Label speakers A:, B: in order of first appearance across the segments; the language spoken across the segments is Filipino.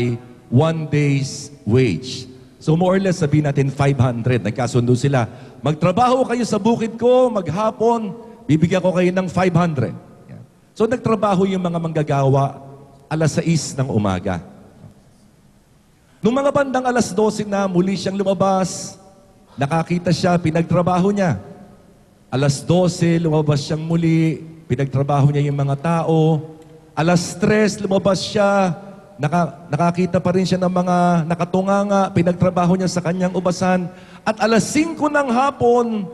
A: 1 day's wage. So more or less, sabihin natin 500. Nagkasundo sila. Magtrabaho kayo sa bukid ko, maghapon, bibigyan ko kayo ng 500. Yan. So nagtrabaho yung mga manggagawa alas 6 ng umaga. Nung mga bandang alas 12 na, muli siyang lumabas. Nakakita siya, pinagtrabaho niya. Alas 12, lumabas siyang muli. Pinagtrabaho niya yung mga tao. Alas 3, lumabas siya. Nakakita pa rin siya ng mga nakatunganga, pinagtrabaho niya sa kanyang ubasan. At alas 5 ng hapon,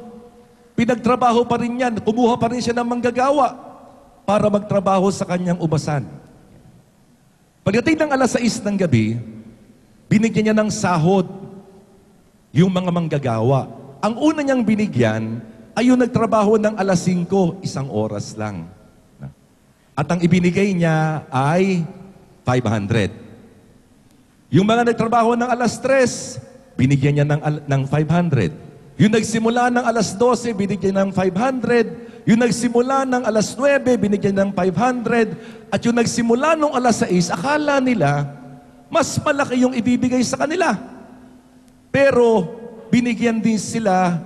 A: pinagtrabaho pa rin yan, kumuha pa rin siya ng manggagawa para magtrabaho sa kanyang ubasan. Pagdating ng alas 6 ng gabi, binigyan niya ng sahod yung mga manggagawa. Ang una niyang binigyan ay yung nagtrabaho ng alas 5, 1 oras lang. At ang ibinigay niya ay 500. Yung mga nagtrabaho ng alas 3, binigyan niya ng 500. Yung nagsimula ng alas 12, binigyan ng 500. Yung nagsimula ng alas 9, binigyan ng 500. At yung nagsimula ng alas 6, akala nila, mas malaki yung ibibigay sa kanila. Pero, binigyan din sila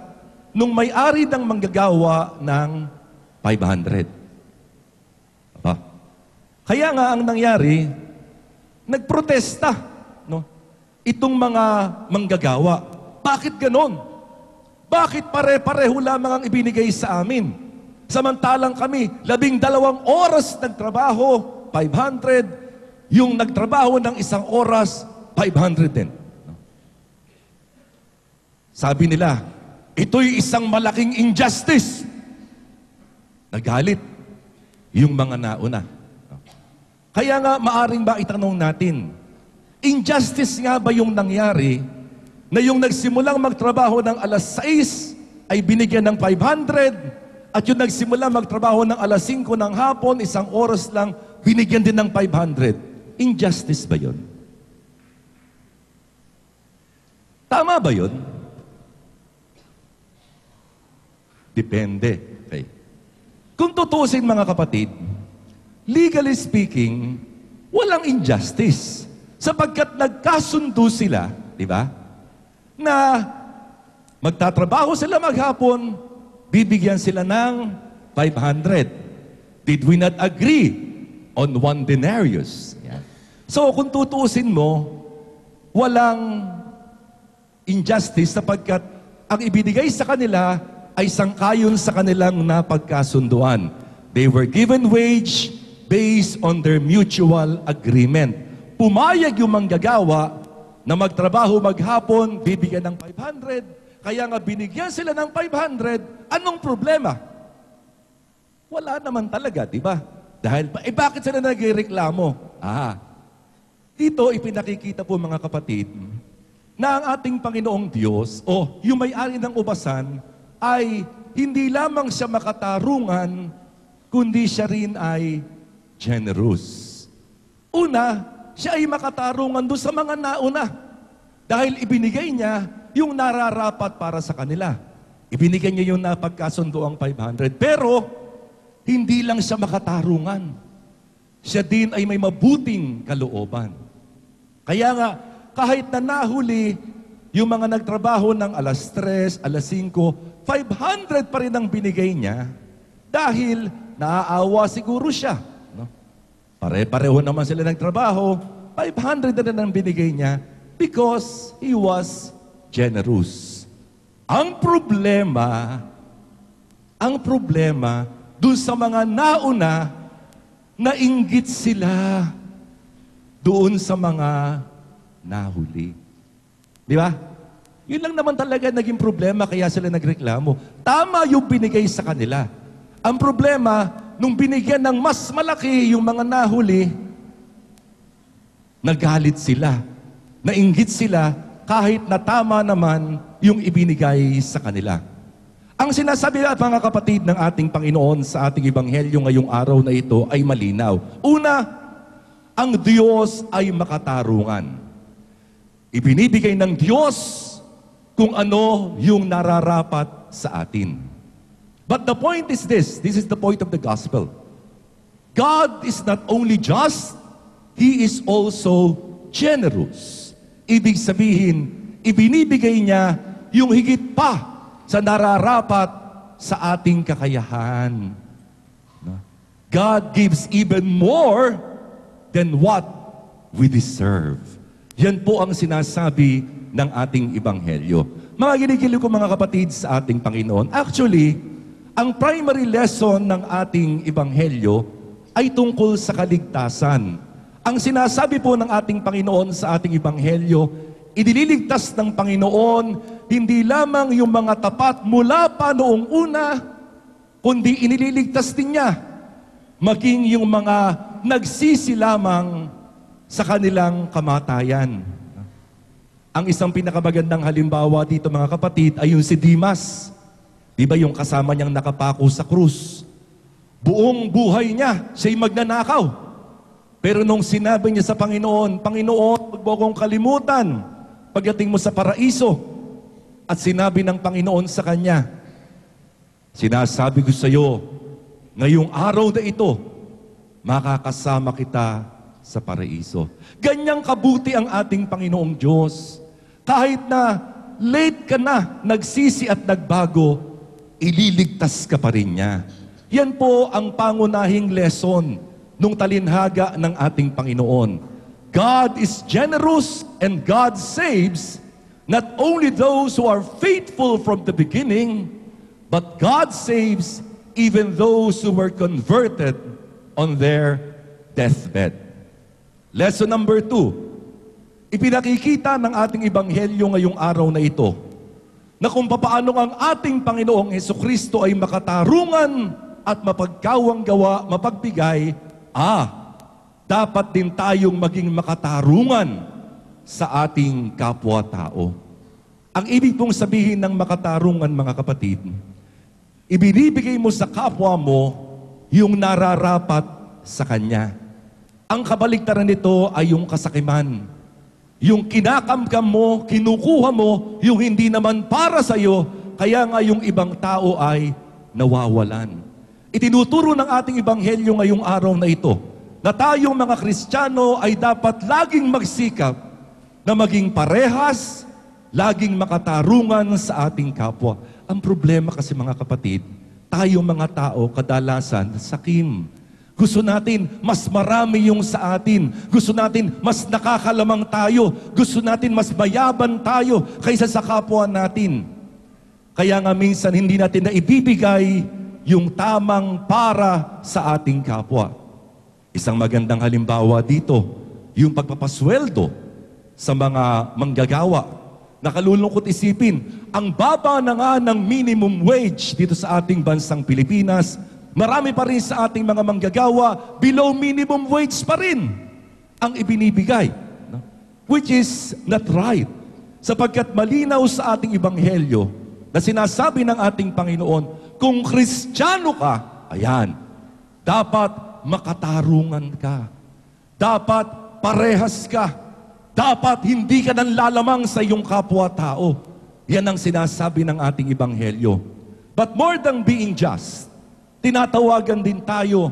A: nung may-ari ng manggagawa ng 500. Kaya nga ang nangyari, nagprotesta, no? Itong mga manggagawa. Bakit ganon? Bakit pare-pareho lamang ang ibinigay sa amin? Samantalang kami, 12 oras nagtrabaho, 500. Yung nagtrabaho ng 1 oras, 500 din. No? Sabi nila, ito'y isang malaking injustice. Nagalit yung mga nauna. Kaya nga, maaring ba itanong natin, injustice nga ba yung nangyari na yung nagsimulang magtrabaho ng alas 6 ay binigyan ng 500 at yung nagsimula magtrabaho ng alas 5 ng hapon, 1 oras lang, binigyan din ng 500. Injustice ba yun? Tama ba yun? Depende. Okay. Kung tutusin mga kapatid, legally speaking, walang injustice. Sapagkat nagkasundo sila, di ba? Na magtatrabaho sila maghapon, bibigyan sila ng 500. Did we not agree on 1 denarius? Yan. So kung tutuusin mo, walang injustice sapagkat ang ibinigay sa kanila ay sangkayon sa kanilang napagkasunduan. They were given wage based on their mutual agreement. Pumayag yung manggagawa na magtrabaho maghapon, bibigyan ng 500. Kaya nga binigyan sila ng 500, anong problema? Wala naman talaga, di ba? Dahil, bakit sila nagreklamo? Dito ipinakikita po mga kapatid, na ang ating Panginoong Diyos, o yung may-ari ng ubasan, ay hindi lamang siya makatarungan, kundi siya rin ay generous. Una, siya ay makatarungan doon sa mga nauna. Dahil ibinigay niya yung nararapat para sa kanila. Ibinigay niya yung napagkasundo ang 500. Pero, hindi lang siya makatarungan. Siya din ay may mabuting kalooban. Kaya nga, kahit na nahuli, yung mga nagtrabaho ng alas 3, alas 5, 500 pa rin ang binigay niya dahil naaawa siguro siya. Pare-pareho naman sila ng trabaho, 500 na rin ang binigay niya because he was generous. Ang problema dun sa mga nauna, nainggit sila doon sa mga nahuli. Di ba? Yun lang naman talaga naging problema kaya sila nagreklamo. Tama yung binigay sa kanila. Ang problema, nung binigyan ng mas malaki yung mga nahuli, nagalit sila, nainggit sila, kahit na tama naman yung ibinigay sa kanila. Ang sinasabi at mga kapatid ng ating Panginoon sa ating Ebanghelyo ngayong araw na ito ay malinaw. Una, ang Diyos ay makatarungan. Ibinibigay ng Diyos kung ano yung nararapat sa atin. But the point is this is the point of the gospel. God is not only just, He is also generous. Ibig sabihin, ibinibigay niya yung higit pa sa nararapat sa ating kakayahan. God gives even more than what we deserve. Yan po ang sinasabi ng ating Ebanghelyo. Mga ginigilig ko mga kapatid sa ating Panginoon, actually, ang primary lesson ng ating Ebanghelyo ay tungkol sa kaligtasan. Ang sinasabi po ng ating Panginoon sa ating Ebanghelyo, idililigtas ng Panginoon hindi lamang yung mga tapat mula pa noong una, kundi inililigtas din niya maging yung mga nagsisi lamang sa kanilang kamatayan. Ang isang pinakamagandang halimbawa dito mga kapatid ay yung si Dimas. Di ba yung kasama niyang nakapako sa krus? Buong buhay niya, siya'y magnanakaw. Pero nung sinabi niya sa Panginoon, Panginoon, huwag mo akong kalimutan pagdating mo sa paraiso. At sinabi ng Panginoon sa kanya, sinasabi ko sa iyo, ngayong araw na ito, makakasama kita sa paraiso. Ganyang kabuti ang ating Panginoong Diyos. Kahit na late ka na, nagsisi at nagbago, ililigtas ka pa rin niya. Yan po ang pangunahing lesson nung talinhaga ng ating Panginoon. God is generous and God saves not only those who are faithful from the beginning, but God saves even those who were converted on their deathbed. Lesson number 2, ipinakikita ng ating Ebanghelyo ngayong araw na ito na kung papaano ang ating Panginoong Hesukristo ay makatarungan at mapagkawang gawa, mapagbigay, dapat din tayong maging makatarungan sa ating kapwa-tao. Ang ibig pong sabihin ng makatarungan, mga kapatid, ibinibigay mo sa kapwa mo yung nararapat sa kanya. Ang kabaligtaran nito ay yung kasakiman. Yung kinakamkam mo, kinukuha mo, yung hindi naman para sa iyo, kaya nga yung ibang tao ay nawawalan. Itinuturo ng ating Ebanghelyo ngayong araw na ito, na tayong mga Kristiyano ay dapat laging magsikap na maging parehas, laging makatarungan sa ating kapwa. Ang problema kasi mga kapatid, tayong mga tao kadalasan sakim. Gusto natin mas marami yung sa atin. Gusto natin mas nakakalamang tayo. Gusto natin mas mayaban tayo kaysa sa kapwa natin. Kaya nga minsan hindi natin naibibigay yung tamang para sa ating kapwa. Isang magandang halimbawa dito, yung pagpapasweldo sa mga manggagawa. Nakalulungkot isipin, ang baba na nga ng minimum wage dito sa ating bansang Pilipinas, marami pa rin sa ating mga manggagawa, below minimum wage pa rin ang ibinibigay. No? Which is not right. Sapagkat malinaw sa ating Ebanghelyo na sinasabi ng ating Panginoon, kung Kristiyano ka, ayan, dapat makatarungan ka. Dapat parehas ka. Dapat hindi ka nanlalamang sa iyong kapwa-tao. Yan ang sinasabi ng ating Ebanghelyo. But more than being just, tinatawagan din tayo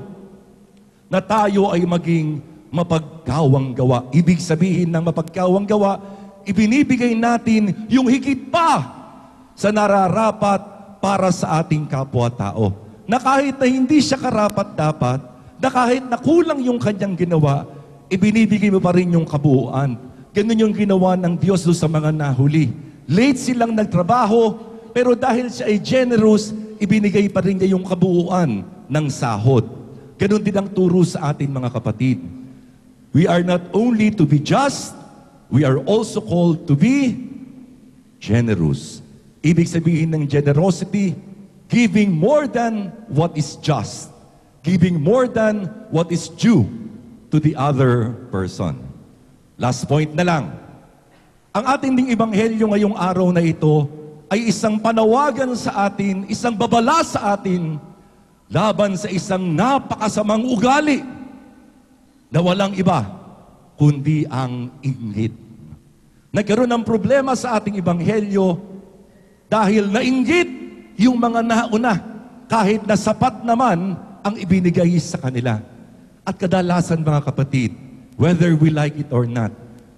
A: na tayo ay maging mapagkawang gawa. Ibig sabihin ng mapagkawang gawa, ibinibigay natin yung higit pa sa nararapat para sa ating kapwa-tao. Na kahit na hindi siya karapat-dapat, na kahit na kulang yung kanyang ginawa, ibinibigay mo pa rin yung kabuuan. Ganun yung ginawa ng Diyos sa mga nahuli. Late silang nagtrabaho, pero dahil siya ay generous, ibinigay pa rin niya yung kabuuan ng sahod. Ganun din ang turo sa atin mga kapatid. We are not only to be just, we are also called to be generous. Ibig sabihin ng generosity, giving more than what is just. Giving more than what is due to the other person. Last point na lang. Ang ating ding Ebanghelyo ngayong araw na ito ay isang panawagan sa atin, isang babala sa atin laban sa isang napakasamang ugali na walang iba kundi ang inggit. Nagkaroon ng problema sa ating Ebanghelyo dahil nainggit yung mga nauna kahit na sapat naman ang ibinigay sa kanila. At kadalasan mga kapatid, whether we like it or not,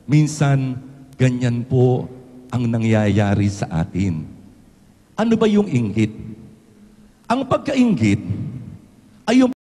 A: minsan ganyan po ang nangyayari sa atin. Ano ba yung inggit? Ang pagkainggit ay yung